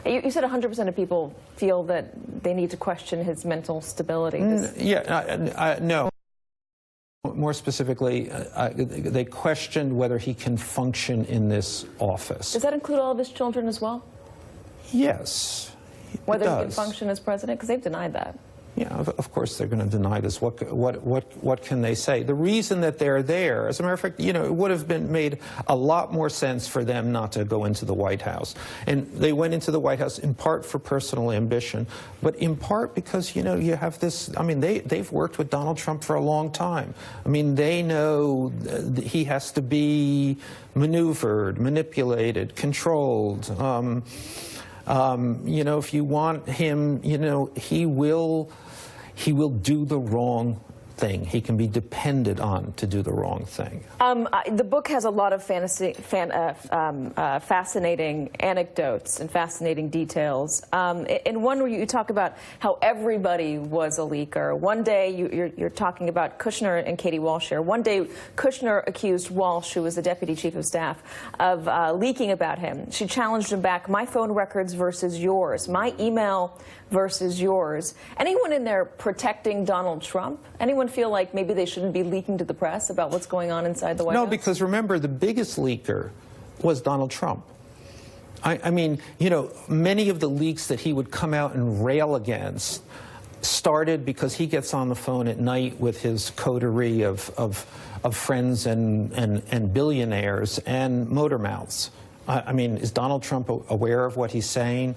You said 100% of people feel that they need to question his mental stability. No. More specifically, they questioned whether he can function in this office. Does that include all of his children as well? Yes. Whether he can function as president? Because they've denied that. Yeah, of course they're going to deny this. What can they say? The reason that they're there, as a matter of fact, you know, it would have made a lot more sense for them not to go into the White House. And they went into the White House in part for personal ambition, but in part because, you know, you have this, I mean, they've worked with Donald Trump for a long time. I mean, they know he has to be maneuvered, manipulated, controlled. You know, if you want him, you know, he will do the wrong thing. He can be depended on to do the wrong thing. The book has a lot of fascinating anecdotes and fascinating details. In one where you talk about how everybody was a leaker. One day you're talking about Kushner and Katy Walsh here. One day Kushner accused Walsh, who was the deputy chief of staff, of leaking about him. She challenged him back, my phone records versus yours, my email versus yours. Anyone in there protecting Donald Trump? Anyone feel like maybe they shouldn't be leaking to the press about what's going on inside the White House? No, because remember, the biggest leaker was Donald Trump. I mean, you know, many of the leaks that he would come out and rail against started because he gets on the phone at night with his coterie of friends and billionaires and motor mouths. I mean, is Donald Trump aware of what he's saying?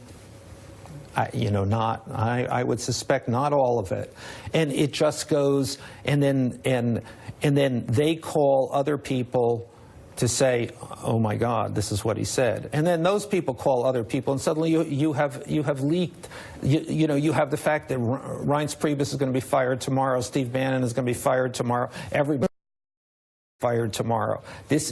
You know, I would suspect not all of it. And it just goes, and then they call other people to say, oh my God, this is what he said. And then those people call other people, and suddenly you have leaked, you know, you have the fact that Reince Priebus is going to be fired tomorrow, Steve Bannon is going to be fired tomorrow, everybody fired tomorrow. This